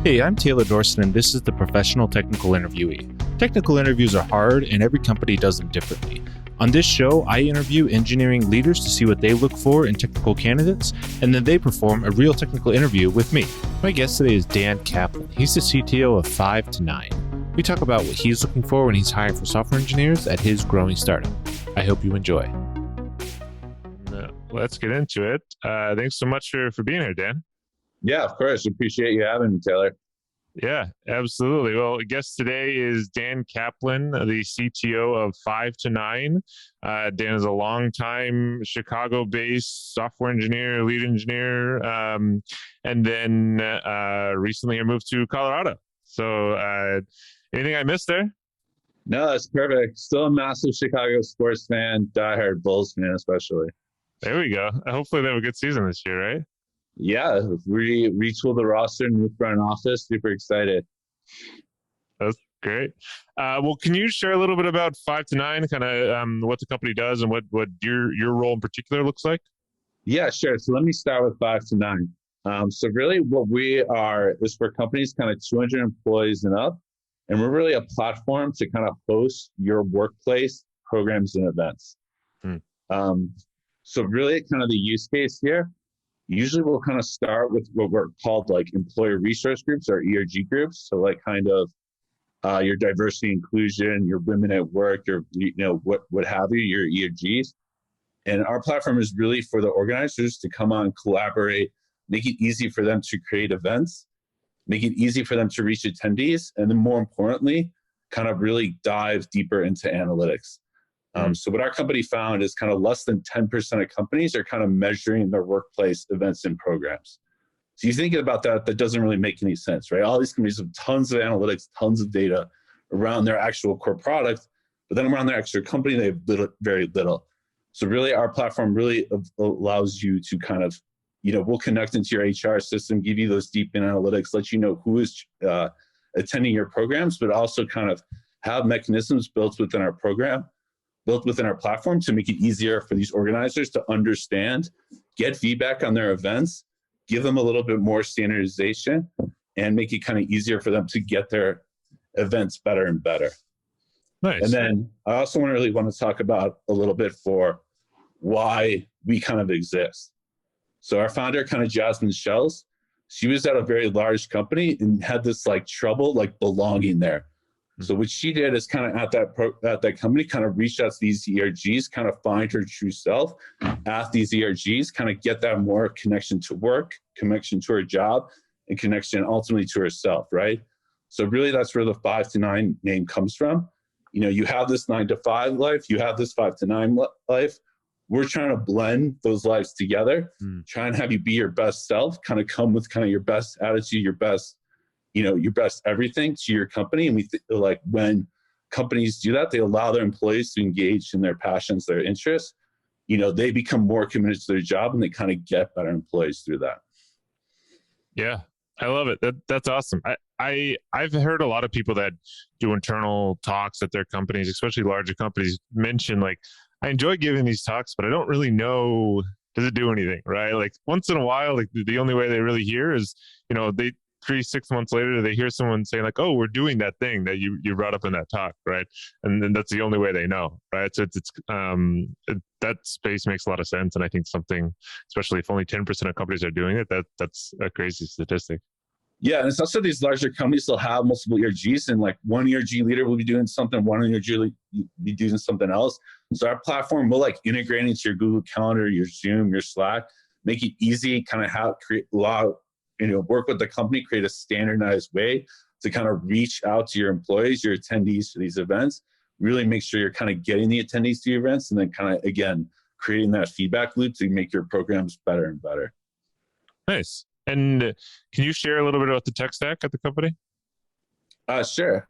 Hey, I'm Taylor Dorsett, and this is the Professional Technical Interviewee. Technical interviews are hard, and every company does them differently. On this show, I interview engineering leaders to see what they look for in technical candidates, and then they perform a real technical interview with me. My guest today is Dan Kaplan. He's the CTO of 5to9. We talk about what he's looking for when he's hiring for software engineers at his growing startup. I hope you enjoy. Let's get into it. Thanks so much for being here, Dan. Yeah, of course. Appreciate you having me, Taylor. Yeah, absolutely. Well, guest today is Dan Kaplan, the CTO of 5to9. Dan is a longtime Chicago-based software engineer, lead engineer, and then recently I moved to Colorado. So anything I missed there? No, that's perfect. Still a massive Chicago sports fan, diehard Bulls fan especially. There we go. Hopefully they have a good season this year, right? Yeah, we retooled the roster and moved front office. Super excited. That's great. Well, can you share a little bit about 5to9, kind of what the company does and what your role in particular looks like? Yeah, sure. So let me start with 5to9. So really what we are is for companies kind of 200 employees and up. And we're really a platform to kind of host your workplace programs and events. So really kind of the use case here, usually we'll kind of start with what we're called like employer resource groups or ERG groups. So like kind of your diversity inclusion, your women at work, your, what have you, your ERGs. And our platform is really for the organizers to come on, collaborate, make it easy for them to create events, make it easy for them to reach attendees, and then more importantly, kind of really dive deeper into analytics. So what our company found is kind of less than 10% of companies are kind of measuring their workplace events and programs. So you think about that, that doesn't really make any sense, right? All these companies have tons of analytics, tons of data around their actual core product, but then around their actual company, they have very little. So really our platform really allows you to kind of, we'll connect into your HR system, give you those deep analytics, let you know who is attending your programs, but also kind of have mechanisms built within our platform to make it easier for these organizers to understand, get feedback on their events, give them a little bit more standardization, and make it kind of easier for them to get their events better and better. Nice. And then I also want to talk about a little bit for why we kind of exist. So our founder, kind of Jasmine Shells, she was at a very large company and had this like trouble like belonging there. So what she did is kind of at that company, kind of reach out to these ERGs, kind of find her true self at these ERGs, kind of get that more connection to work, connection to her job, and connection ultimately to herself, right? So really that's where the 5to9 name comes from. You have this 9-to-5 life, you have this 5to9 life. We're trying to blend those lives together, try and have you be your best self, kind of come with kind of your best attitude, your best everything to your company. And we like when companies do that, they allow their employees to engage in their passions, their interests. They become more committed to their job and they kind of get better employees through that. Yeah, I love it. That's awesome. I've heard a lot of people that do internal talks at their companies, especially larger companies, mention like, I enjoy giving these talks, but I don't really know, does it do anything, right? Like once in a while, like the only way they really hear is, they 3-6 months later, they hear someone saying like, oh, we're doing that thing that you brought up in that talk, right? And then that's the only way they know, right? So that space makes a lot of sense. And I think something, especially if only 10% of companies are doing it, that's a crazy statistic. Yeah, and it's also these larger companies, they'll have multiple ERGs, and like one ERG leader will be doing something, one ERG will be doing something else. So our platform will like integrate into your Google Calendar, your Zoom, your Slack, make it easy, kind of work with the company, create a standardized way to kind of reach out to your employees, your attendees to these events, really make sure you're kind of getting the attendees to your events, and then kind of, again, creating that feedback loop to make your programs better and better. Nice. And can you share a little bit about the tech stack at the company? Sure.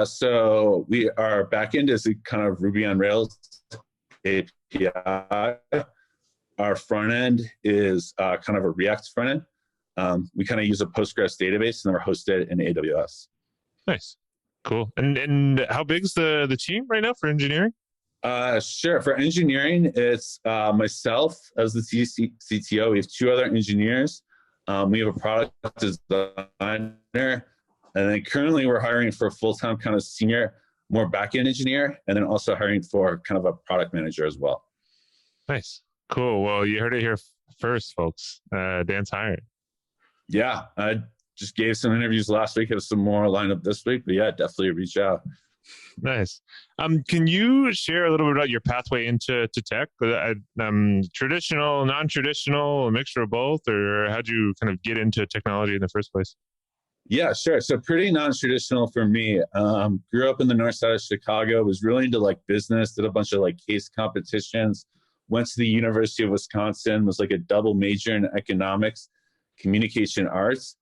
So our backend is a kind of Ruby on Rails API. Our front end is kind of a React front end. We kind of use a Postgres database, and then we're hosted in AWS. Nice. Cool. And how big is the team right now for engineering? Sure. For engineering, it's myself as the CTO. We have two other engineers. We have a product designer, and then currently we're hiring for a full-time kind of senior, more back-end engineer, and then also hiring for kind of a product manager as well. Nice. Cool. Well, you heard it here first, folks. Dan's hiring. Yeah, I just gave some interviews last week. Have some more lined up this week, but yeah, definitely reach out. Nice. Can you share a little bit about your pathway into tech? Traditional, non-traditional, a mixture of both, or how'd you kind of get into technology in the first place? Yeah, sure. So pretty non-traditional for me. Grew up in the north side of Chicago, was really into like business, did a bunch of like case competitions, went to the University of Wisconsin, was like a double major in economics, communication arts,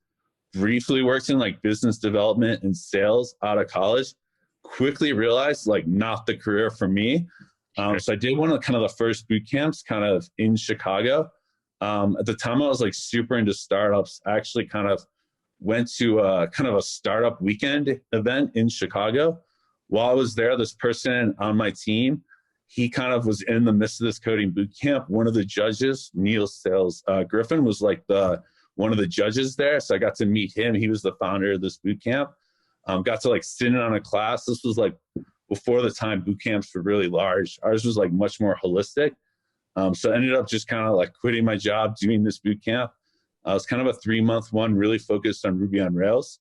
briefly worked in like business development and sales out of college. Quickly realized like not the career for me. So I did one of kind of the first boot camps kind of in Chicago. At the time I was like super into startups. I actually kind of went to kind of a startup weekend event in Chicago. While I was there, this person on my team, he kind of was in the midst of this coding boot camp. One of the judges, Neil Sales Griffin, was like one of the judges there. So I got to meet him. He was the founder of this boot camp. Got to like sit in on a class. This was like before the time boot camps were really large. Ours was like much more holistic. So I ended up just kind of like quitting my job, doing this boot camp. It was kind of a 3-month one, really focused on Ruby on Rails.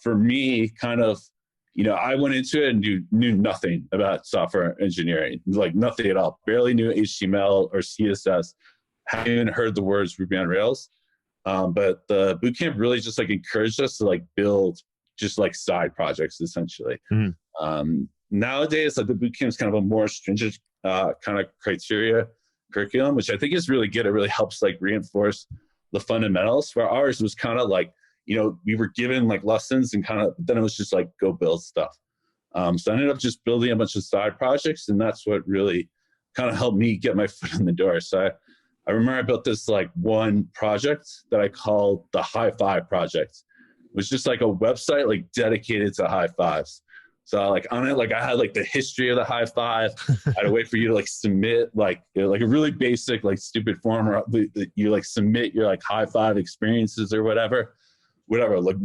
For me, kind of, I went into it and knew nothing about software engineering, like nothing at all. Barely knew HTML or CSS. Hadn't even heard the words Ruby on Rails. But the boot camp really just like encouraged us to like build just like side projects essentially. Mm-hmm. Nowadays, like the boot camp is kind of a more stringent kind of criteria curriculum, which I think is really good. It really helps like reinforce the fundamentals. For ours, it was kind of like, we were given like lessons and kind of, then it was just like go build stuff. So I ended up just building a bunch of side projects, and that's what really kind of helped me get my foot in the door. So I remember I built this like one project that I called the High Five Project. It was just like a website like dedicated to high fives. So like on it, like I had like the history of the high five. I had to wait for you to like submit like a really basic like stupid form, or you like submit your like high five experiences or whatever. Like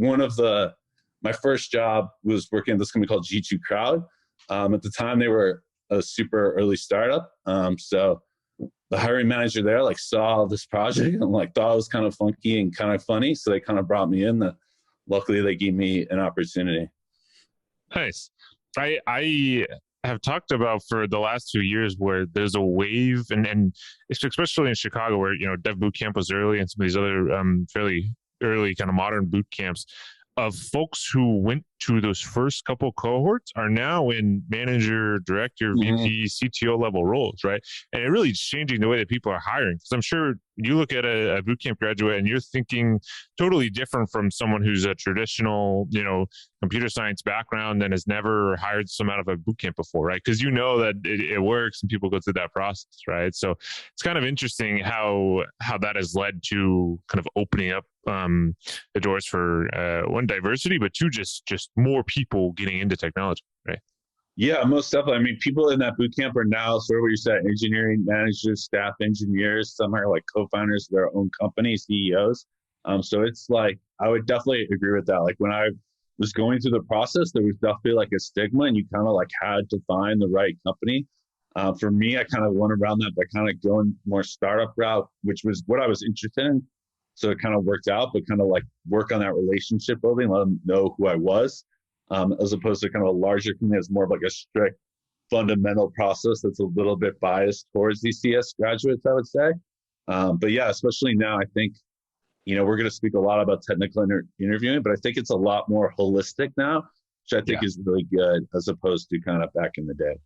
my first job was working at this company called G2 Crowd. At the time they were a super early startup. So the hiring manager there like saw this project and like thought it was kind of funky and kind of funny. So they kind of brought me in. Luckily they gave me an opportunity. Nice. I have talked about for the last 2 years where there's a wave, and especially in Chicago where, Dev Boot Camp was early, and some of these other fairly early kind of modern boot camps, of folks who went to those first couple cohorts are now in manager, director, VP, CTO level roles, right? And it really is changing the way that people are hiring. Because I'm sure you look at a bootcamp graduate and you're thinking totally different from someone who's a traditional, computer science background and has never hired someone out of a bootcamp before, right? Because that it works and people go through that process, right? So it's kind of interesting how that has led to kind of opening up the doors for one, diversity, but two, just more people getting into technology, right? Yeah, most definitely. I mean, people in that boot camp are now sort of what you said, engineering managers, staff engineers. Some are like co-founders of their own company, CEOs. So it's like, I would definitely agree with that. Like when I was going through the process, there was definitely like a stigma, and you kind of like had to find the right company. For me, I kind of went around that by kind of going more startup route, which was what I was interested in. So it kind of worked out, but kind of like work on that relationship building, let them know who I was, as opposed to kind of a larger company that's more of like a strict fundamental process that's a little bit biased towards these CS graduates, I would say. But yeah, especially now, I think, we're going to speak a lot about technical interviewing, but I think it's a lot more holistic now, which I think is really good as opposed to kind of back in the day.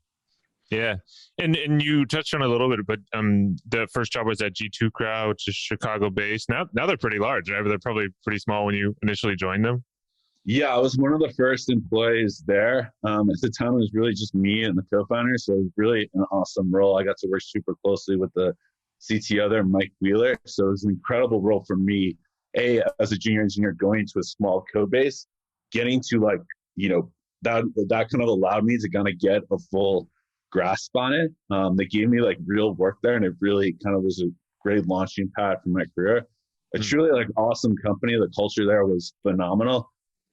Yeah. And you touched on it a little bit, but the first job was at G2 Crowd, which is Chicago based. Now they're pretty large, right? They're probably pretty small when you initially joined them. Yeah, I was one of the first employees there. At the time, it was really just me and the co-founder. So it was really an awesome role. I got to work super closely with the CTO there, Mike Wheeler. So it was an incredible role for me, as a junior engineer going to a small code base, getting to like, that kind of allowed me to kind of get a full grasp on it. They gave me like real work there, and it really kind of was a great launching pad for my career. A truly like awesome company. The culture there was phenomenal.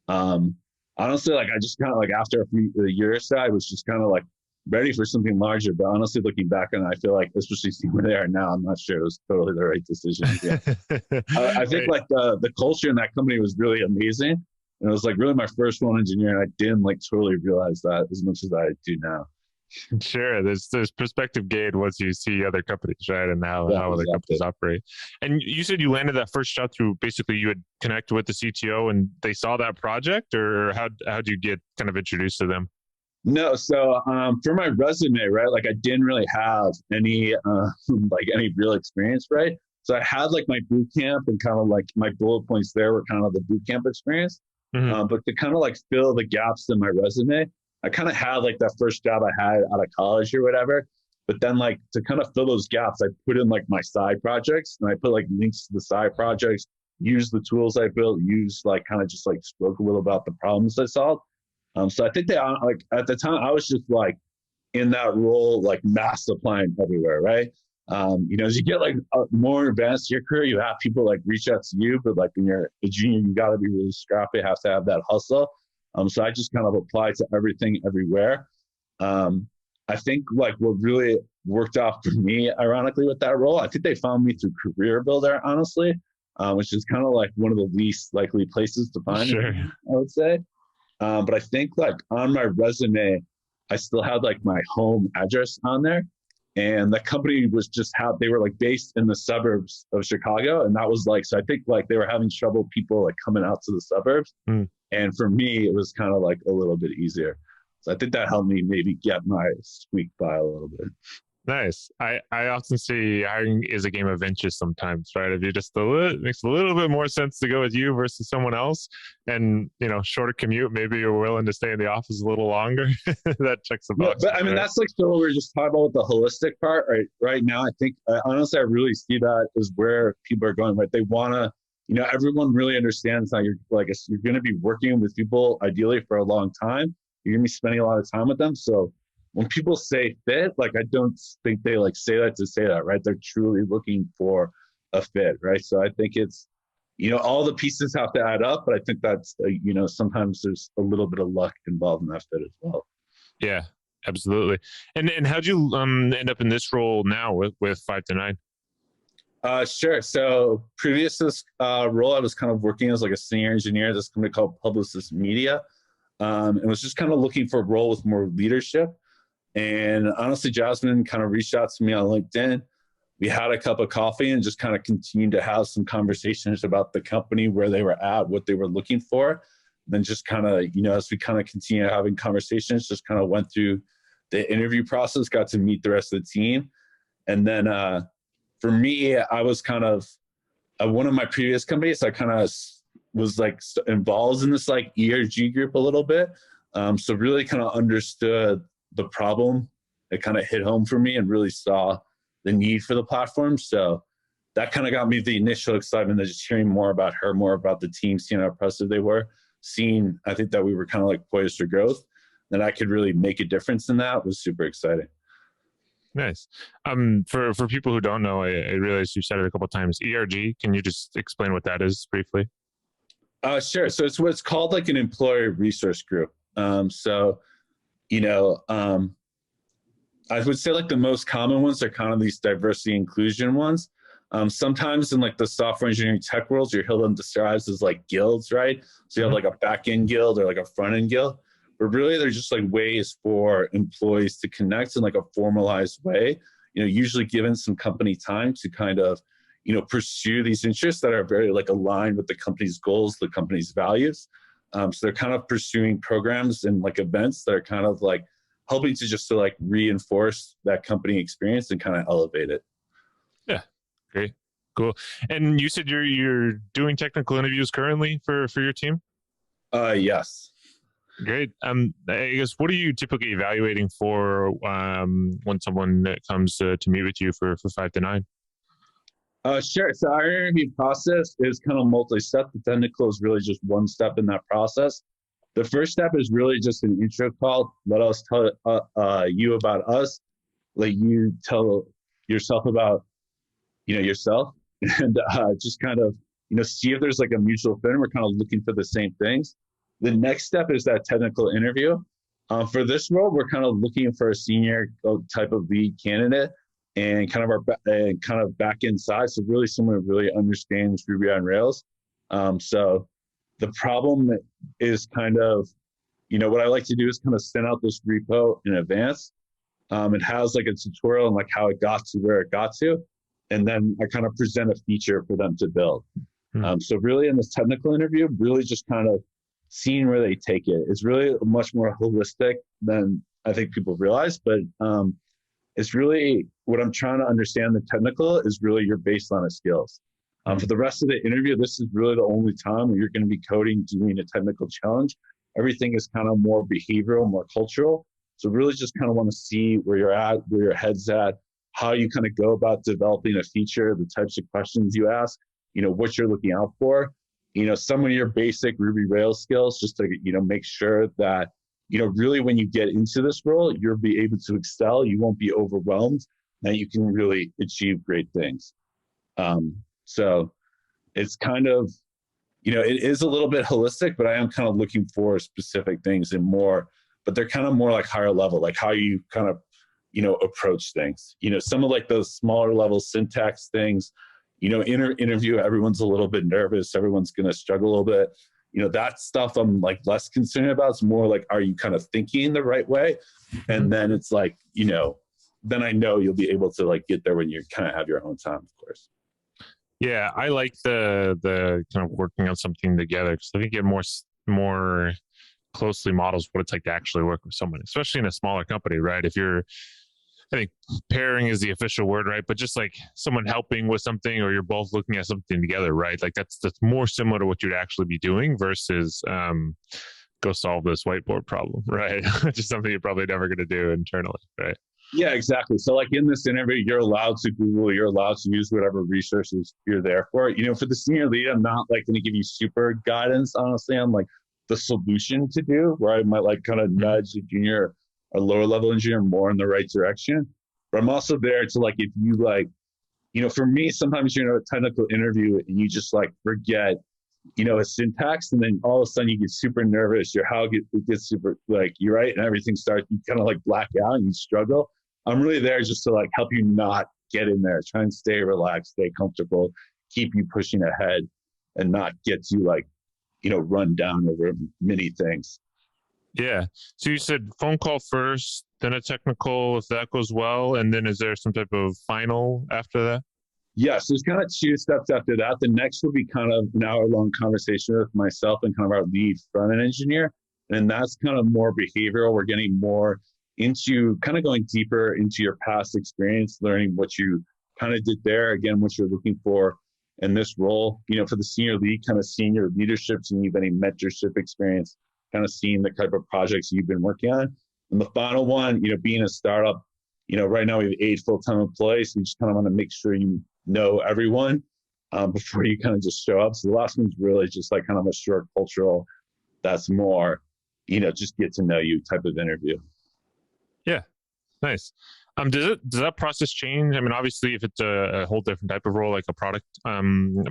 Honestly, like I just kind of like after a year or so, I was just kind of like ready for something larger. But honestly, looking back on it, I feel like, especially seeing where they are now, I'm not sure it was totally the right decision. Yeah. I think like the culture in that company was really amazing. And it was like really my first one engineer, and I didn't like totally realize that as much as I do now. Sure, there's perspective gained once you see other companies, right, and how other companies operate. And you said you landed that first job through basically you had connected with the CTO and they saw that project, or how'd you get kind of introduced to them? No, so for my resume, right, like I didn't really have any like any real experience, right? So I had like my boot camp, and kind of like my bullet points there were kind of the boot camp experience. But to kind of like fill the gaps in my resume, I kind of had like that first job I had out of college or whatever. But then like to kind of fill those gaps, I put in like my side projects, and I put like links to the side projects, use the tools I built, use like kind of just like spoke a little about the problems I solved. So I think they like at the time I was just like in that role, like mass applying everywhere, right? As you get like more advanced in your career, you have people like reach out to you, but like when you're a junior, you got to be really scrappy, have to have that hustle. So I just kind of applied to everything everywhere. I think like what really worked out for me, ironically, with that role, I think they found me through Career Builder, honestly, which is kind of like one of the least likely places to find it, I would say. But I think like on my resume, I still had like my home address on there. And the company was just how they were like based in the suburbs of Chicago. And that was like, so I think like they were having trouble people like coming out to the suburbs. And for me, it was kind of like a little bit easier. So I think that helped me maybe get my squeak by a little bit. Nice. I often see hiring is a game of inches sometimes, right? If you just it makes a little bit more sense to go with you versus someone else, and shorter commute, maybe you're willing to stay in the office a little longer. That checks the box. But I mean, that's like still what we were just talking about with the holistic part, right? Right now, I think honestly, I really see that is where people are going. Right? They want to, everyone really understands how you're going to be working with people ideally for a long time. You're going to be spending a lot of time with them, so. When people say fit, like I don't think they like say that to say that, right? They're truly looking for a fit, right? So I think it's, all the pieces have to add up, but I think that's, sometimes there's a little bit of luck involved in that fit as well. Yeah, absolutely. And how'd you end up in this role now with 5 to 9? Sure. So previous to this role, I was kind of working as like a senior engineer at this company called Publicis Media, and was just kind of looking for a role with more leadership. And honestly, Jasmine kind of reached out to me on LinkedIn. We had a cup of coffee and just kind of continued to have some conversations about the company, where they were at, what they were looking for. And then just kind of, as we kind of continue having conversations, just kind of went through the interview process, got to meet the rest of the team. And then for me, I was kind of one of my previous companies, I kind of was like involved in this like ERG group a little bit. So really kind of understood the problem. It kind of hit home for me and really saw the need for the platform. So that kind of got me the initial excitement of just hearing more about her, more about the team, seeing how impressive they were, seeing, I think that we were kind of like poised for growth, that I could really make a difference in that was super exciting. Nice. For people who don't know, I realize you've said it a couple of times, ERG. Can you just explain what that is briefly? Sure. So it's what's called like an employee resource group. I would say like the most common ones are kind of these diversity inclusion ones. Sometimes in like the software engineering tech worlds, you'll hear them described as like guilds, right? So you have like a back end guild or like a front end guild, but really they're just like ways for employees to connect in like a formalized way, usually given some company time to kind of, pursue these interests that are very like aligned with the company's goals, the company's values. So they're kind of pursuing programs and like events that are kind of like helping to just to like reinforce that company experience and kind of elevate it. Yeah, great, cool. And you said you're doing technical interviews currently for your team? Yes. Great. I guess what are you typically evaluating for when someone comes to meet with you for 5 to 9? Sure. So our interview process is kind of multi-step. The technical is really just one step in that process. The first step is really just an intro call. Let us tell you about us. Let you tell yourself about, yourself, and just kind of, see if there's like a mutual fit. We're kind of looking for the same things. The next step is that technical interview. For this role, we're kind of looking for a senior type of lead candidate, and kind of back end side. So really someone who really understands Ruby on Rails. So the problem is kind of, what I like to do is kind of send out this repo in advance. It has like a tutorial on like how it got to where it got to, and then I kind of present a feature for them to build. So really in this technical interview, really just kind of seeing where they take it. It's really much more holistic than I think people realize, but it's really what I'm trying to understand. The technical is really your baseline of skills. For the rest of the interview, this is really the only time where you're going to be coding, doing a technical challenge. Everything is kind of more behavioral, more cultural. So really just kind of want to see where you're at, where your head's at, how you kind of go about developing a feature, the types of questions you ask, what you're looking out for, some of your basic Ruby Rails skills, just to, make sure that, really when you get into this role, you'll be able to excel. You won't be overwhelmed, and you can really achieve great things. So it's kind of, it is a little bit holistic, but I am kind of looking for specific things and more, but they're kind of more like higher level, like how you kind of, approach things. Some of like those smaller level syntax things, interview, everyone's a little bit nervous. Everyone's going to struggle a little bit. That stuff I'm like less concerned about. It's more like, are you kind of thinking the right way? And then it's like, then I know you'll be able to like get there when you kind of have your own time, of course. Yeah, I like the kind of working on something together, because I think it more closely models what it's like to actually work with someone, especially in a smaller company, right? I think pairing is the official word, right? But just like someone helping with something, or you're both looking at something together, right? Like that's more similar to what you'd actually be doing versus go solve this whiteboard problem, right? Just something you're probably never going to do internally, right? Yeah, exactly. So like in this interview, you're allowed to Google, you're allowed to use whatever resources you're there for. For the senior lead, I'm not like going to give you super guidance, honestly, on like the solution to do, where I might like kind of nudge a junior or lower level engineer more in the right direction. But I'm also there to like, if you like, for me, sometimes you're in a technical interview and you just like forget, a syntax, and then all of a sudden you get super nervous. It gets super like, you're right, and everything starts, you kind of like black out and you struggle. I'm really there just to like help you not get in there. Try and stay relaxed, stay comfortable, keep you pushing ahead, and not get you like, run down over many things. Yeah. So you said phone call first, then a technical, if that goes well, and then is there some type of final after that? Yes, there's kind of 2 steps after that. The next will be kind of an hour-long conversation with myself and kind of our lead front-end engineer. And that's kind of more behavioral. We're getting more into kind of going deeper into your past experience, learning what you kind of did there, again, what you're looking for in this role. For the senior lead, kind of seeing your leadership, seeing you've any mentorship experience, kind of seeing the type of projects you've been working on. And the final one, being a startup, right now we have 8 full-time employees. So we just kind of want to make sure you know everyone before you kind of just show up. So the last one's really just like kind of a short cultural, that's more, just get to know you type of interview. Yeah, nice. Does that process change? I mean, obviously, if it's a whole different type of role, like a product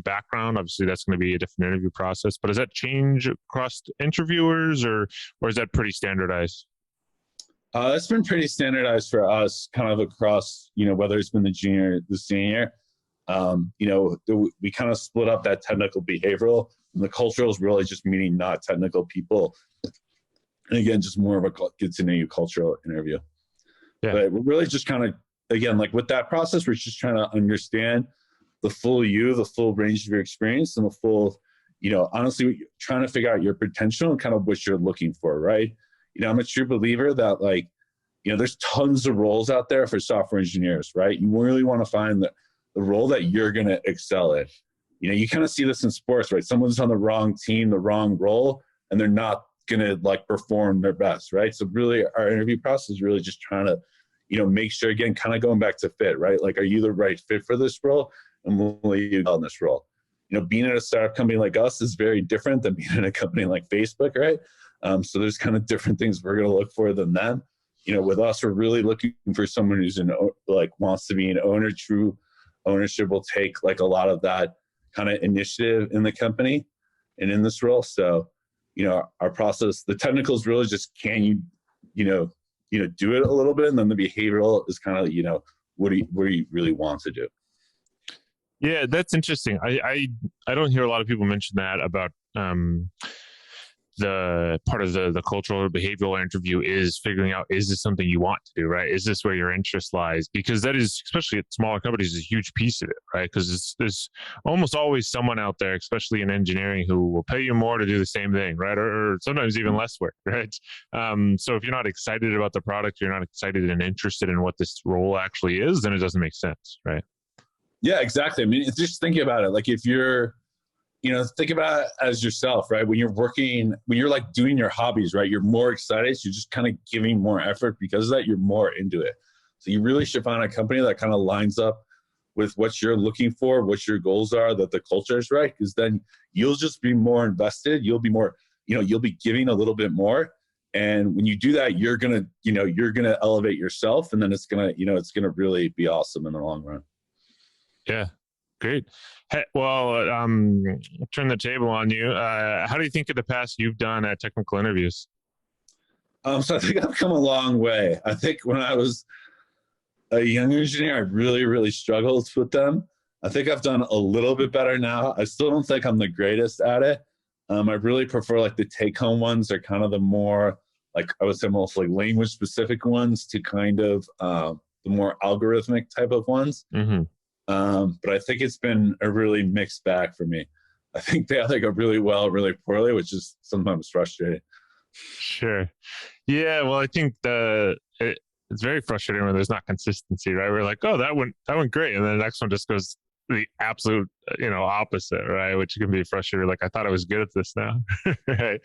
background, obviously that's going to be a different interview process. But does that change across interviewers, or is that pretty standardized? It's been pretty standardized for us, kind of across, whether it's been the junior, the senior. We kind of split up that technical behavioral, and the cultural is really just meeting not technical people. And again, just more of a get to know you cultural interview. Yeah. But we're really just kind of, again, like with that process, we're just trying to understand the full the full range of your experience, and the full, honestly, trying to figure out your potential and kind of what you're looking for, right? I'm a true believer that like, there's tons of roles out there for software engineers, right? You really want to find the role that you're going to excel at. You kind of see this in sports, right? Someone's on the wrong team, the wrong role, and they're not going to like perform their best, right? So really our interview process is really just trying to, make sure, again, kind of going back to fit, right? Like, are you the right fit for this role? And will you do in this role? Being in a startup company like us is very different than being in a company like Facebook, right? So there's kind of different things we're going to look for than them. With us, we're really looking for someone who's wants to be an owner. True ownership will take like a lot of that kind of initiative in the company and in this role. So, our process, the technical is really just, can you do it a little bit, and then the behavioral is kind of, what do you really want to do? Yeah, that's interesting. I don't hear a lot of people mention that about the part of the cultural or behavioral interview is figuring out, is this something you want to do, right? Is this where your interest lies? Because that is, especially at smaller companies, is a huge piece of it, right? Because there's almost always someone out there, especially in engineering, who will pay you more to do the same thing, right? Or sometimes even less work, right? So if you're not excited about the product, you're not excited and interested in what this role actually is, then it doesn't make sense, right? Yeah, exactly. I mean, it's just thinking about it. Like if you're, think about it as yourself, right? When you're like doing your hobbies, right? You're more excited. So you're just kind of giving more effort because of that. You're more into it. So you really should find a company that kind of lines up with what you're looking for, what your goals are, that the culture is right. Because then you'll just be more invested. You'll be more, you'll be giving a little bit more. And when you do that, you're going to elevate yourself. And then it's going to really be awesome in the long run. Yeah. Great. Hey, well, turn the table on you. How do you think of the past you've done at technical interviews? So I think I've come a long way. I think when I was a young engineer, I really, really struggled with them. I think I've done a little bit better now. I still don't think I'm the greatest at it. I really prefer like the take-home ones. They're kind of the more, like I would say, most like language-specific ones to kind of the more algorithmic type of ones. Mm-hmm. But I think it's been a really mixed bag for me. I think they either go really well, really poorly, which is sometimes frustrating. Sure. Yeah. Well, I think it's very frustrating when there's not consistency, right? We're like, oh, that went great, and then the next one just goes the absolute, opposite, right? Which can be frustrating. Like, I thought I was good at this now, right?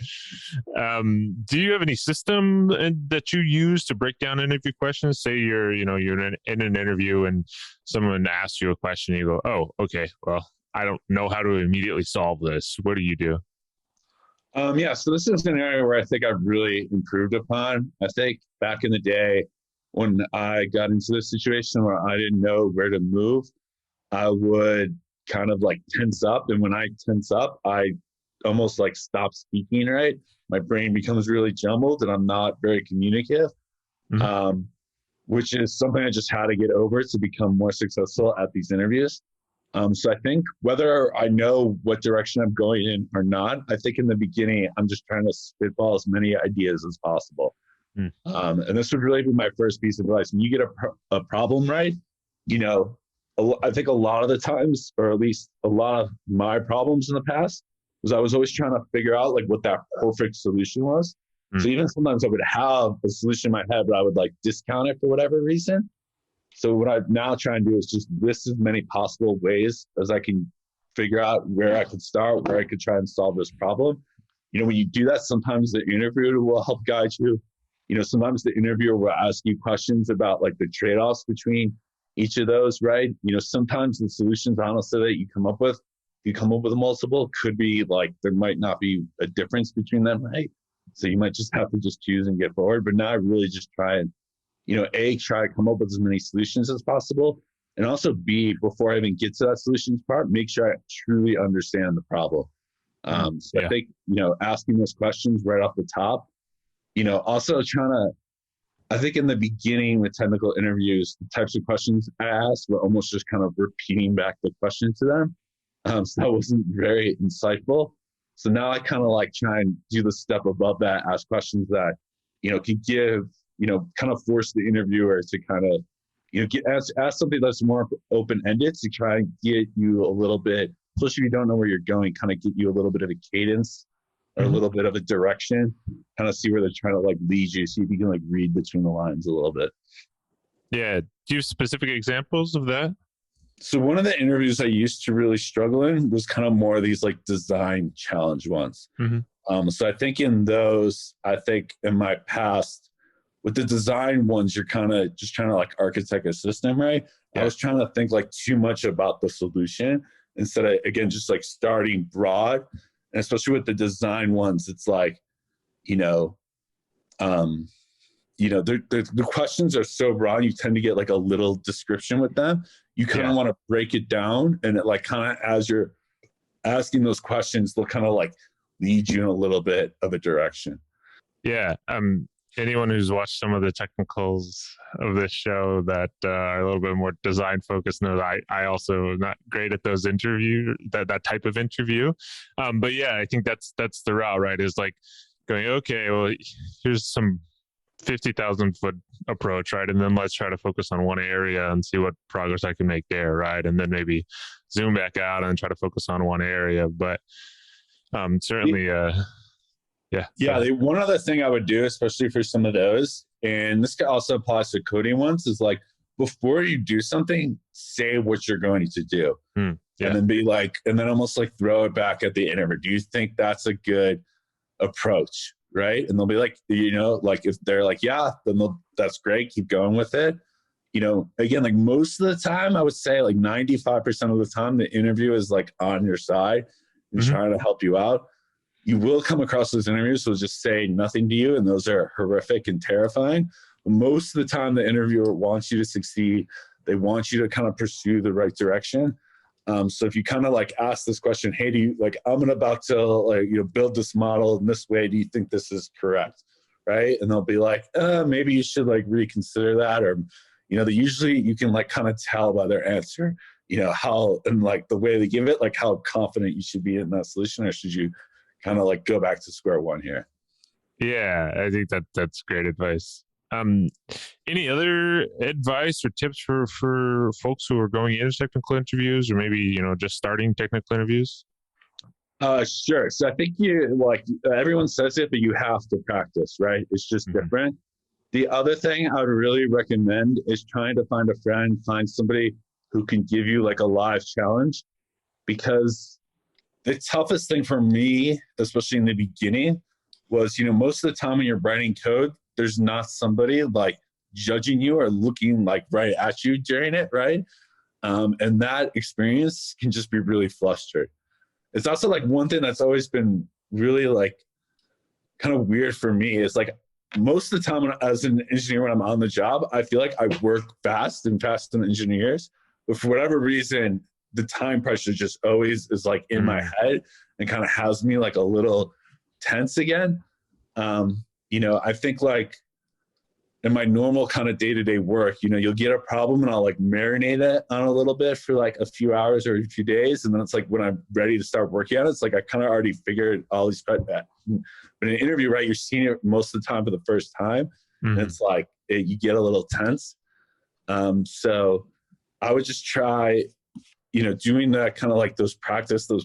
Do you have any system that you use to break down interview questions? Say you're in an interview and someone asks you a question, and you go, oh, okay, well, I don't know how to immediately solve this. What do you do? Yeah, so this is an area where I think I've really improved upon. I think back in the day when I got into this situation where I didn't know where to move, I would kind of like tense up. And when I tense up, I almost like stop speaking, right? My brain becomes really jumbled and I'm not very communicative, which is something I just had to get over to become more successful at these interviews. So I think whether I know what direction I'm going in or not, I think in the beginning, I'm just trying to spitball as many ideas as possible. And this would really be my first piece of advice. When you get a problem right, I think a lot of the times, or at least a lot of my problems in the past, was I was always trying to figure out like what that perfect solution was. So even sometimes I would have a solution in my head, but I would like discount it for whatever reason. So what I now try and do is just list as many possible ways as I can figure out where I could start, where I could try and solve this problem. When you do that, sometimes the interviewer will help guide you. Sometimes the interviewer will ask you questions about like the trade-offs between each of those, right? Sometimes the solutions, honestly, that you come up with multiple, could be like, there might not be a difference between them, right? So you might just have to just choose and get forward. But now I really just try and, try to come up with as many solutions as possible. And also B, before I even get to that solutions part, make sure I truly understand the problem. I think, asking those questions right off the top, also I think in the beginning with technical interviews, the types of questions I asked were almost just kind of repeating back the question to them. So that wasn't very insightful. So now I kind of like try and do the step above that, ask questions that, could give, kind of force the interviewer to kind of, ask something that's more open-ended to try and get you a little bit, especially if you don't know where you're going, kind of get you a little bit of a cadence or a little bit of a direction, kind of see where they're trying to like lead you, see if you can like read between the lines a little bit. Yeah. Do you have specific examples of that? So one of the interviews I used to really struggle in was kind of more of these like design challenge ones. So I think in those, in my past, with the design ones, you're kind of just trying to like architect a system, right? Yeah. I was trying to think like too much about the solution instead of, again, just like starting broad. And especially with the design ones, it's like, you know, the questions are so broad, you tend to get like a little description with them. You kind of want to break it down, and it like kind of, as you're asking those questions, they'll kind of like lead you in a little bit of a direction. Yeah. Anyone who's watched some of the technicals of this show that are a little bit more design focused knows I also am not great at those that type of interview. But yeah, I think that's the route, right? Is like going, okay, well, here's some 50,000 foot approach, right? And then let's try to focus on one area and see what progress I can make there, right? And then maybe zoom back out and try to focus on one area. But certainly, one other thing I would do, especially for some of those, and this also applies to coding ones, is like before you do something, say what you're going to do, and then be like, and then almost like throw it back at the interviewer. Do you think that's a good approach? Right. And they'll be like, like if they're like, yeah, then that's great. Keep going with it. Again, like most of the time, I would say like 95% of the time, the interview is like on your side and trying to help you out. You will come across those interviews, so just say nothing to you, and those are horrific and terrifying. But most of the time, the interviewer wants you to succeed. They want you to kind of pursue the right direction. So if you kind of like ask this question, hey, do you like, I'm about to like, build this model in this way. Do you think this is correct? Right. And they'll be like, maybe you should like reconsider that. Or, they usually you can like kind of tell by their answer, how, and like the way they give it, like how confident you should be in that solution, or should you kind of like go back to square one here? Yeah, I think that's great advice. Any other advice or tips for folks who are going into technical interviews, or maybe, just starting technical interviews? Sure. So I think everyone says it, but you have to practice, right? It's just different. The other thing I would really recommend is trying to find a friend, find somebody who can give you like a live challenge, because the toughest thing for me, especially in the beginning, was, most of the time when you're writing code, there's not somebody like judging you or looking like right at you during it, right? And that experience can just be really frustrating. It's also like one thing that's always been really like kind of weird for me is like most of the time as an engineer, when I'm on the job, I feel like I work fast and faster than engineers, but for whatever reason, the time pressure just always is like in my head and kind of has me like a little tense again. I think like in my normal kind of day-to-day work, you'll get a problem and I'll like marinate it on a little bit for like a few hours or a few days. And then it's like when I'm ready to start working on it, it's like I kind of already figured all these But in an interview, right, you're seeing it most of the time for the first time. And it's like you get a little tense. So I would just try, doing that kind of like those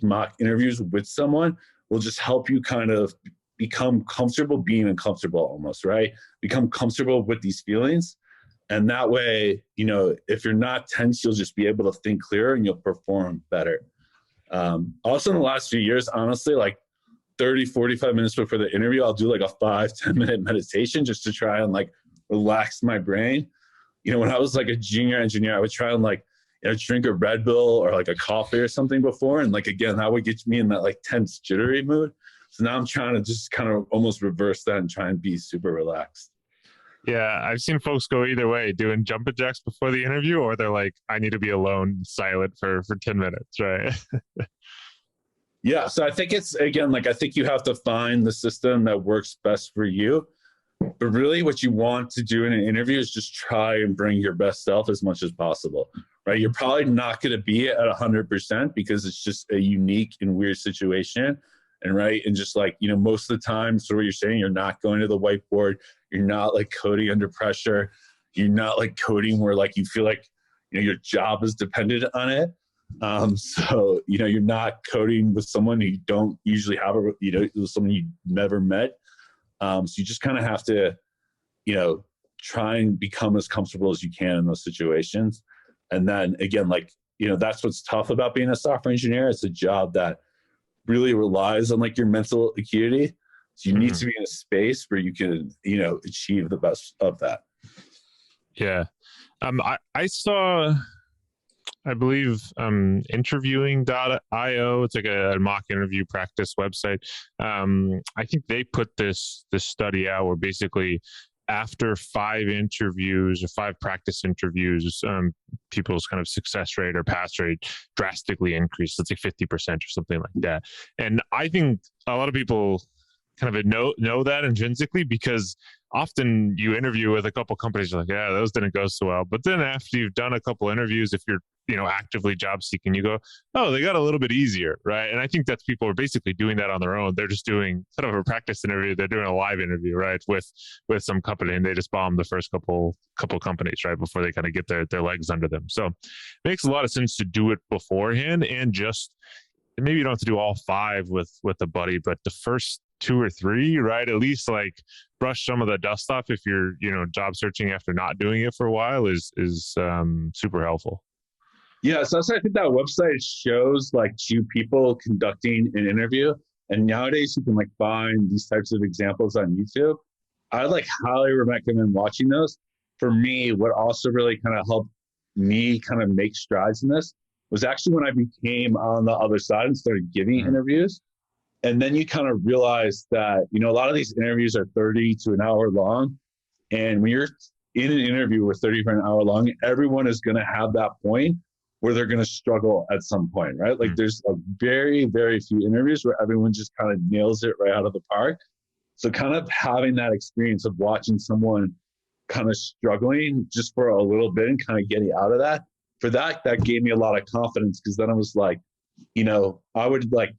mock interviews with someone will just help you kind of become comfortable being uncomfortable almost, right? Become comfortable with these feelings. And that way, if you're not tense, you'll just be able to think clearer and you'll perform better. Also in the last few years, honestly, like 30, 45 minutes before the interview, I'll do like a 5-10 minute meditation just to try and like relax my brain. When I was like a junior engineer, I would try and like, drink a Red Bull or like a coffee or something before. And like, again, that would get me in that like tense, jittery mood. So now I'm trying to just kind of almost reverse that and try and be super relaxed. Yeah, I've seen folks go either way, doing jumping jacks before the interview, or they're like, I need to be alone, silent for 10 minutes, right? Yeah, so I think it's, again, like I think you have to find the system that works best for you. But really what you want to do in an interview is just try and bring your best self as much as possible, right? You're probably not going to be at 100% because it's just a unique and weird situation. And right. And just like, most of the time, so what you're saying, you're not going to the whiteboard. You're not like coding under pressure. You're not like coding where like you feel like, your job is dependent on it. So, you're not coding with someone you don't usually have, someone you never met. So you just kind of have to, try and become as comfortable as you can in those situations. And then again, like, that's what's tough about being a software engineer. It's a job that really relies on like your mental acuity. So you need to be in a space where you can, achieve the best of that. Yeah. I saw I believe interviewing.io. It's like a mock interview practice website. I think they put this study out where basically after 5 interviews or 5 practice interviews, people's kind of success rate or pass rate drastically increased. Let's say 50% or something like that. And I think a lot of people kind of know that intrinsically, because often you interview with a couple companies, you're like, yeah, those didn't go so well. But then after you've done a couple interviews, if you're actively job seeking, you go, oh, they got a little bit easier, right? And I think that's people are basically doing that on their own. They're just doing sort of a practice interview. They're doing a live interview, right, with some company, and they just bomb the first couple companies, right, before they kind of get their legs under them. So it makes a lot of sense to do it beforehand, and just maybe you don't have to do all 5 with a buddy, but the first 2 or 3, right? At least like brush some of the dust off if you're, job searching after not doing it for a while is super helpful. Yeah, so I think that website shows like 2 people conducting an interview, and nowadays you can like find these types of examples on YouTube. I like highly recommend watching those. For me, what also really kind of helped me kind of make strides in this was actually when I became on the other side and started giving interviews. And then you kind of realize that, a lot of these interviews are 30 to an hour long. And when you're in an interview with 30 for an hour long, everyone is going to have that point where they're going to struggle at some point, right? Like there's a very, very few interviews where everyone just kind of nails it right out of the park. So kind of having that experience of watching someone kind of struggling just for a little bit and kind of getting out of that, that gave me a lot of confidence, because then I was like, I would like,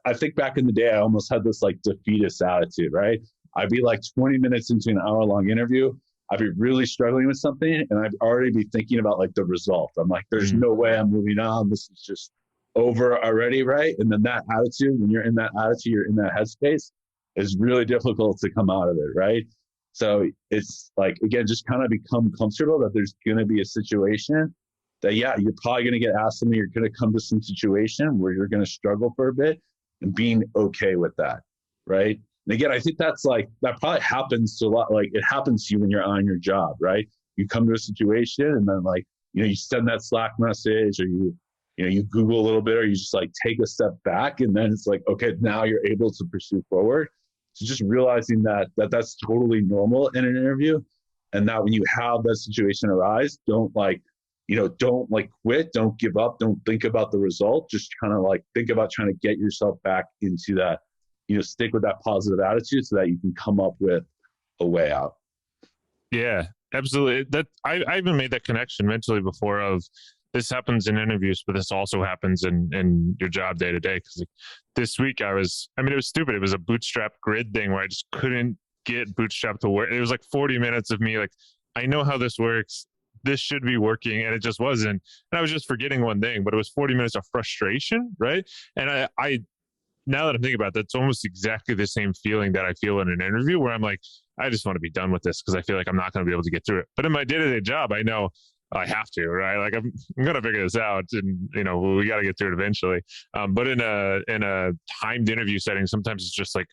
I think back in the day, I almost had this like defeatist attitude, right? I'd be like 20 minutes into an hour-long interview, I'd be really struggling with something, and I'd already be thinking about like the result. I'm like, there's no way I'm moving on. This is just over already, right? And then that attitude, when you're in that attitude, you're in that headspace, is really difficult to come out of it, right? So it's like, again, just kind of become comfortable that there's going to be a situation that, yeah, you're probably going to get asked something, you're going to come to some situation where you're going to struggle for a bit, and being okay with that, right? And again, I think that probably happens to a lot, like it happens to you when you're on your job, right? You come to a situation and then like, you send that Slack message, or you Google a little bit, or you just like take a step back, and then it's like, okay, now you're able to pursue forward. So just realizing that that's totally normal in an interview, and that when you have that situation arise, don't quit, don't give up, don't think about the result, just kind of like think about trying to get yourself back into that, stick with that positive attitude so that you can come up with a way out. Yeah, absolutely. That I even made that connection mentally before of this happens in interviews, but this also happens in your job day to day. Because like, this week it was stupid. It was a Bootstrap grid thing where I just couldn't get Bootstrap to work. It was like 40 minutes of me like, I know how this works. This should be working, and it just wasn't. And I was just forgetting one thing, but it was 40 minutes of frustration, right? And I now that I'm thinking about that, it's almost exactly the same feeling that I feel in an interview, where I'm like, I just want to be done with this because I feel like I'm not going to be able to get through it. But in my day-to-day job, I know I have to, right? Like I'm going to figure this out, and we got to get through it eventually. But in a timed interview setting, sometimes it's just like,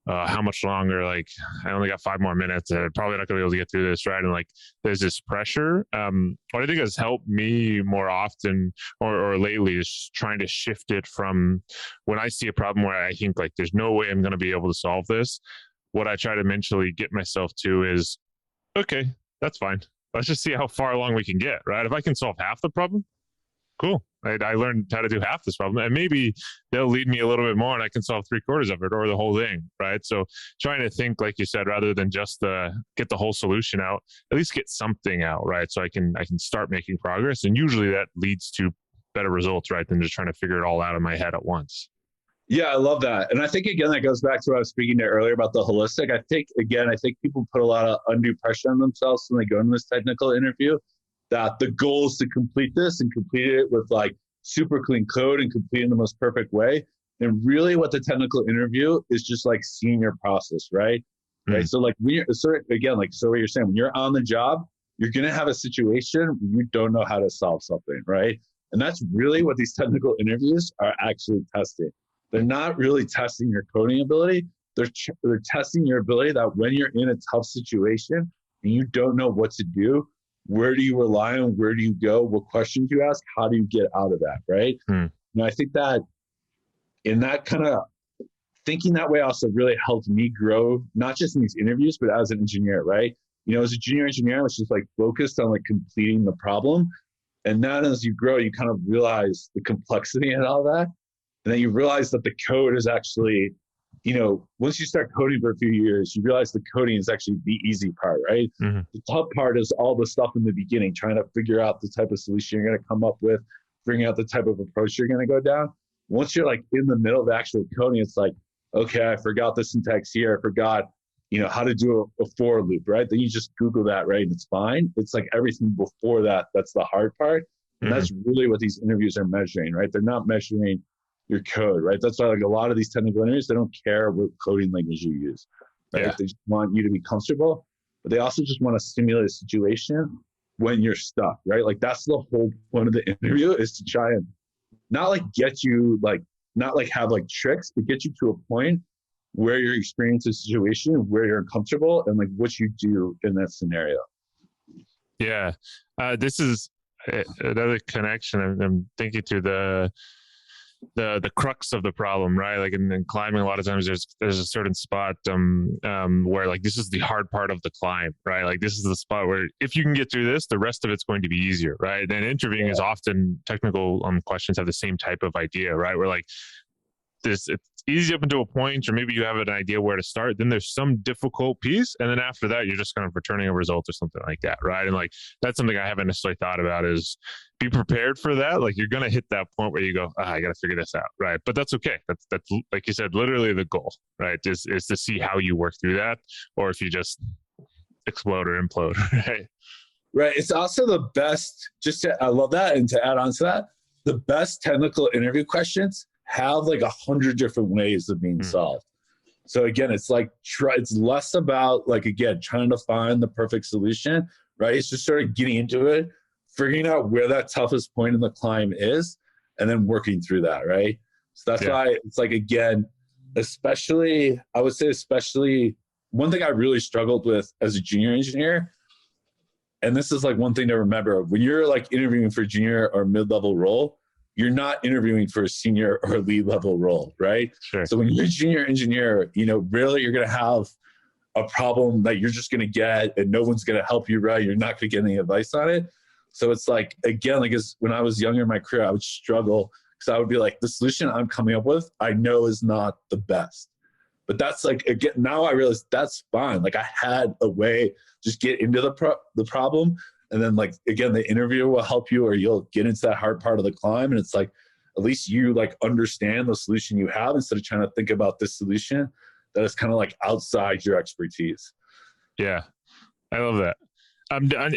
how much longer? Like I only got 5 more minutes. Probably not gonna be able to get through this, right? And like there's this pressure. What I think has helped me more often or lately is trying to shift it from when I see a problem where I think like there's no way I'm gonna be able to solve this. What I try to mentally get myself to is, okay, that's fine. Let's just see how far along we can get, right? If I can solve half the problem, cool. I learned how to do half this problem, and maybe they'll lead me a little bit more and I can solve 3/4 of it or the whole thing, right? So trying to think, like you said, rather than just get the whole solution out, at least get something out, right? So I can start making progress, and usually that leads to better results, right, than just trying to figure it all out in my head at once. Yeah, I love that. And I think, again, that goes back to what I was speaking to earlier about the holistic. I think people put a lot of undue pressure on themselves when they go into this technical interview, that the goal is to complete this and complete it with like super clean code and complete it in the most perfect way. And really what the technical interview is just like seeing your process, right? Right. So like what you're saying, when you're on the job, you're going to have a situation where you don't know how to solve something, right? And that's really what these technical interviews are actually testing. They're not really testing your coding ability. They're testing your ability that when you're in a tough situation and you don't know what to do, where do you rely on? Where do you go? What questions you ask? How do you get out of that? Right. And I think that in that kind of thinking that way also really helped me grow, not just in these interviews, but as an engineer, right? As a junior engineer, I was just like focused on like completing the problem. And then as you grow, you kind of realize the complexity and all that. And then you realize that the code is actually, once you start coding for a few years, you realize the coding is actually the easy part, right? The tough part is all the stuff in the beginning, trying to figure out the type of solution you're going to come up with, figuring out the type of approach you're going to go down. Once you're like in the middle of the actual coding, it's like, okay, I forgot the syntax here. I forgot, how to do a for loop, right? Then you just Google that, right? And it's fine. It's like everything before that, that's the hard part. And that's really what these interviews are measuring, right? They're not measuring your code, right? That's why like a lot of these technical interviews, they don't care what coding language you use, right? They just want you to be comfortable, but they also just want to simulate a situation when you're stuck, right? Like that's the whole point of the interview, is to try and not like get you like, not like have like tricks, but get you to a point where you're experiencing a situation where you're uncomfortable and like what you do in that scenario. Yeah. This is another connection. I'm thinking to the crux of the problem, right? Like in climbing, a lot of times there's a certain spot where like this is the hard part of the climb, right? Like this is the spot where if you can get through this, the rest of it's going to be easier, right? And interviewing is often technical questions have the same type of idea, right? Where like it's easy up until a point, or maybe you have an idea where to start. Then there's some difficult piece, and then after that, you're just kind of returning a result or something like that, right? And like that's something I haven't necessarily thought about, is be prepared for that. Like you're gonna hit that point where you go, I gotta figure this out, right? But that's okay. That's like you said, literally the goal, right? Is to see how you work through that, or if you just explode or implode, right? Right. It's also the best. I love that, and to add on to that, the best technical interview questions have like 100 different ways of being solved. So again, it's like, it's less about like, again, trying to find the perfect solution, right? It's just sort of getting into it, figuring out where that toughest point in the climb is, and then working through that, right? So that's why it's like, again, especially one thing I really struggled with as a junior engineer, and this is like one thing to remember, when you're like interviewing for junior or mid-level role, you're not interviewing for a senior or lead level role, right? Sure. So when you're a junior engineer, really you're going to have a problem that you're just going to get, and no one's going to help you, right? You're not going to get any advice on it. So it's like, again, like when I was younger in my career, I would struggle because I would be like, the solution I'm coming up with, I know is not the best. But that's like, again, now I realize that's fine. Like I had a way, just get into the problem. And then like, again, the interviewer will help you, or you'll get into that hard part of the climb. And it's like, at least you like understand the solution you have, instead of trying to think about this solution that is kind of like outside your expertise. Yeah. I love that.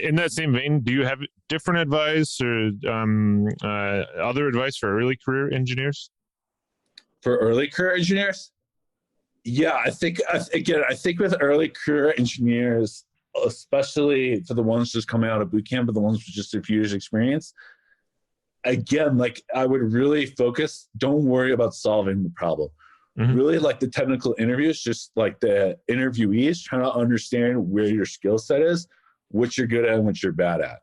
In that same vein, do you have different advice or other advice for early career engineers? For early career engineers? Yeah, I think with early career engineers, especially for the ones just coming out of boot camp, but the ones with just a few years experience, again, like I would really focus, don't worry about solving the problem. Really like the technical interviews, just like the interviewees trying to understand where your skill set is, what you're good at and what you're bad at,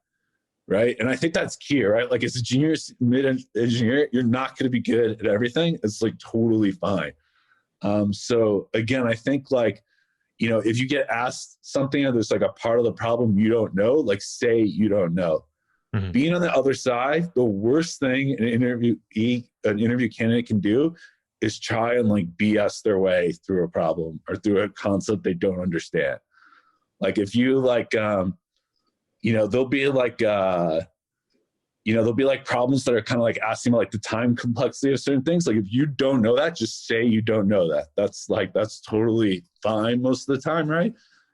right? And I think that's key, right? Like as a junior, mid-engineer, you're not going to be good at everything. It's like totally fine. So again, I think like, if you get asked something and there's like a part of the problem you don't know, like say you don't know. Being on the other side, the worst thing an interview candidate can do is try and like BS their way through a problem or through a concept they don't understand. Like if you like, there'll be like problems that are kind of like asking about like the time complexity of certain things. Like if you don't know that, just say you don't know that. That's totally fine most of the time, right?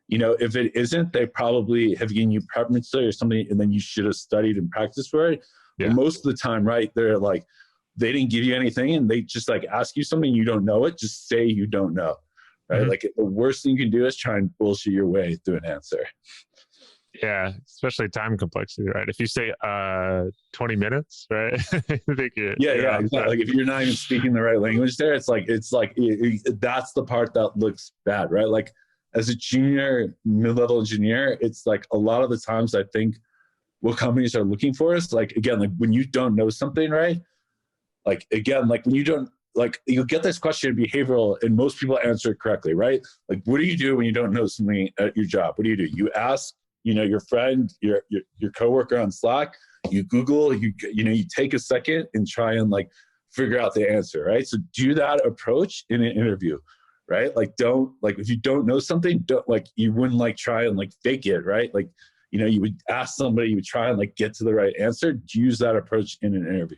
If it isn't, they probably have given you preference or something, and then you should have studied and practiced for it. Yeah. But most of the time, right, they're like, they didn't give you anything and they just like ask you something, you don't know it, just say you don't know, right? Like the worst thing you can do is try and bullshit your way through an answer. Yeah, especially time complexity, right? If you say 20 minutes, right? I think yeah, exactly. Like if you're not even speaking the right language there, it's like that's the part that looks bad, right? Like as a junior mid-level engineer, it's like a lot of the times I think what companies are looking for is like, again, like when you don't know something, right? Like, again, like when you don't, like you'll get this question in behavioral and most people answer it correctly, right? Like, what do you do when you don't know something at your job? What do? You ask, your friend, your coworker on Slack, you Google, you take a second and try and like figure out the answer, right? So do that approach in an interview, right? Like, don't, like, if you don't know something, don't, like, you wouldn't like try and like fake it, right? Like, you would ask somebody, you would try and like get to the right answer. Use that approach in an interview.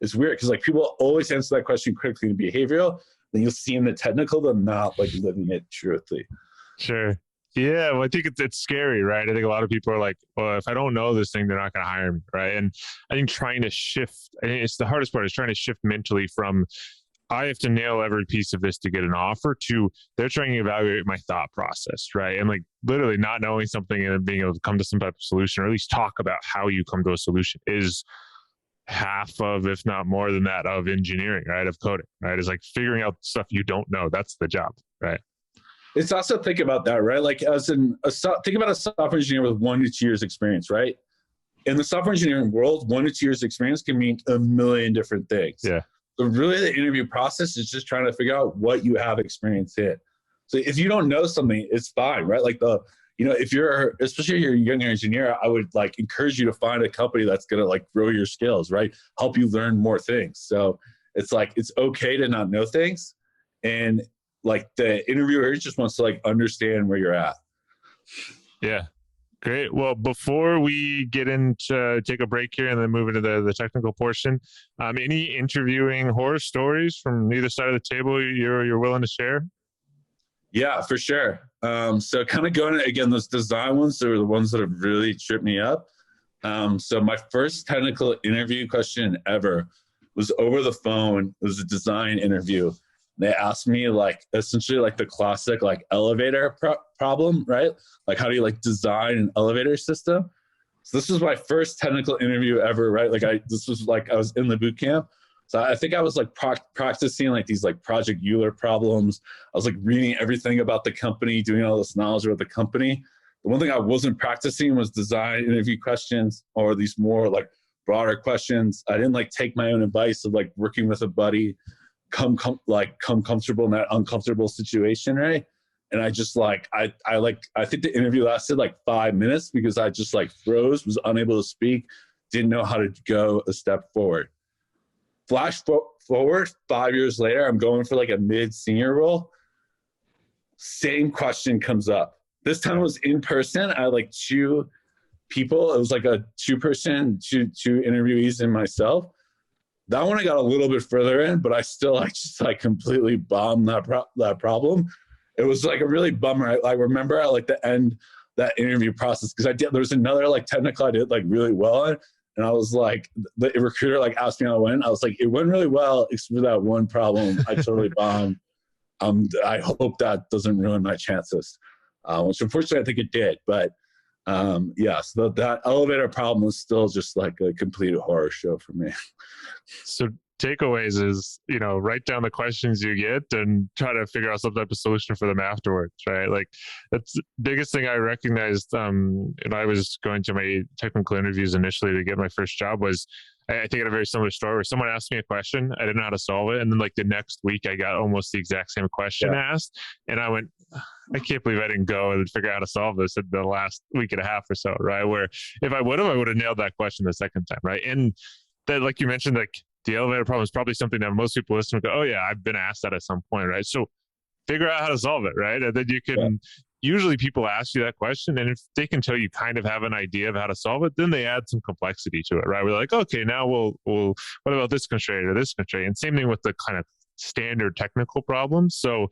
It's weird because like people always answer that question quickly in behavioral, then you'll see in the technical them not like living it truthfully. Sure. Yeah, well, I think it's scary, right? I think a lot of people are like, well, if I don't know this thing, they're not going to hire me, right? And I think trying to shift, I think it's the hardest part is trying to shift mentally from I have to nail every piece of this to get an offer to they're trying to evaluate my thought process, right? And like literally not knowing something and being able to come to some type of solution, or at least talk about how you come to a solution is half of, if not more than that, of engineering, right? Of coding, right? Is like figuring out stuff you don't know. That's the job, right? It's also think about that, right? Like think about a software engineer with 1 to 2 years experience, right? In the software engineering world, 1 to 2 years experience can mean a million different things. Yeah. So really the interview process is just trying to figure out what you have experience in. So if you don't know something, it's fine, right? Like if you're, especially if you're a younger engineer, I would like encourage you to find a company that's going to like grow your skills, right? Help you learn more things. So it's like, it's okay to not know things. And like the interviewer just wants to like understand where you're at. Yeah. Great. Well, before we get into take a break here and then move into the technical portion, any interviewing horror stories from either side of the table you're willing to share? Yeah, for sure. So kind of going again, those design ones are the ones that have really tripped me up. So my first technical interview question ever was over the phone. It was a design interview. They asked me like essentially like the classic like elevator problem, right? Like how do you like design an elevator system? So this was my first technical interview ever, right? Like this was like I was in the boot camp. So I think I was like practicing like these like Project Euler problems. I was like reading everything about the company, doing all this knowledge about the company. The one thing I wasn't practicing was design interview questions or these more like broader questions. I didn't like take my own advice of like working with a buddy, come comfortable in that uncomfortable situation, right? And I just like I think the interview lasted like 5 minutes because I just like froze, was unable to speak, didn't know how to go a step forward. Flash forward 5 years later, I'm going for like a mid-senior role. Same question comes up. This time it was in person. I had like 2 people. It was like a 2-person, two interviewees and myself. That one I got a little bit further in, but I still like just like completely bombed that problem. It was like a really bummer. I remember at like the end that interview process because there was another like technical I did like really well on, and I was like the recruiter like asked me how it went. I was like it went really well except for that one problem I totally bombed. I hope that doesn't ruin my chances, which unfortunately I think it did, but. So that elevator problem was still just like a complete horror show for me. So takeaways is, write down the questions you get and try to figure out some type of solution for them afterwards, right? Like that's the biggest thing I recognized when I was going to my technical interviews initially to get my first job was I think I had a very similar story where someone asked me a question, I didn't know how to solve it. And then like the next week I got almost the exact same question asked. And I went, I can't believe I didn't go and figure out how to solve this in the last week and a half or so, right? Where if I would have nailed that question the second time, right? And that, like you mentioned, like the elevator problem is probably something that most people listen to go, oh yeah, I've been asked that at some point, right? So figure out how to solve it, right? And then you can, usually people ask you that question, and if they can tell you kind of have an idea of how to solve it, then they add some complexity to it, right? We're like, okay, now we'll what about this constraint or this constraint? And same thing with the kind of standard technical problems. So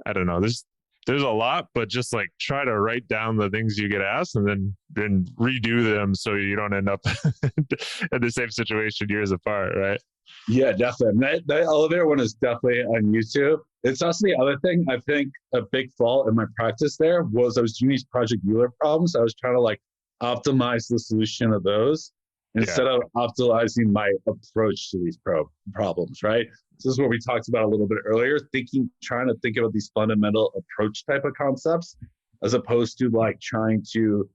I don't know, there's a lot, but just like try to write down the things you get asked and then redo them so you don't end up in the same situation years apart, right? Yeah, definitely. That elevator one is definitely on YouTube. It's also the other thing. I think a big fault in my practice there was I was doing these Project Euler problems. I was trying to like optimize the solution of those instead of optimizing my approach to these problems, right? So this is what we talked about a little bit earlier, trying to think about these fundamental approach type of concepts, as opposed to like trying to,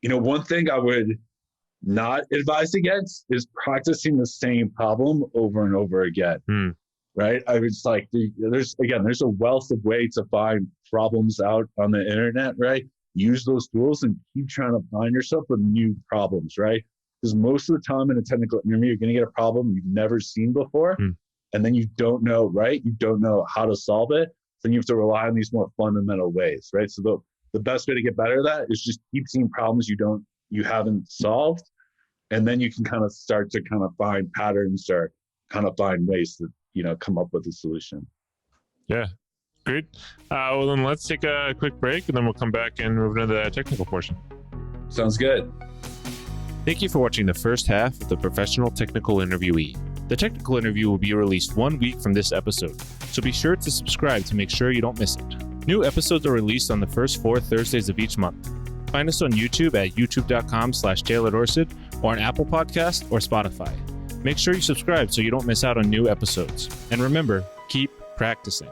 one thing I would not advised against is practicing the same problem over and over again. Right? I was like, there's a wealth of ways to find problems out on the internet, right? Use those tools and keep trying to find yourself with new problems, right? Because most of the time in a technical interview, you're going to get a problem you've never seen before. And then you don't know, right? You don't know how to solve it. Then you have to rely on these more fundamental ways, right? So the best way to get better at that is just keep seeing problems you haven't solved. And then you can kind of start to kind of find patterns or kind of find ways to, come up with a solution. Yeah, great. Well, then let's take a quick break and then we'll come back and move into the technical portion. Sounds good. Thank you for watching the first half of the Professional Technical Interviewee. The technical interview will be released 1 week from this episode, so be sure to subscribe to make sure you don't miss it. New episodes are released on the first 4 Thursdays of each month. Find us on YouTube at youtube.com/Taylor Dorsett or on Apple Podcast or Spotify. Make sure you subscribe so you don't miss out on new episodes. And remember, keep practicing.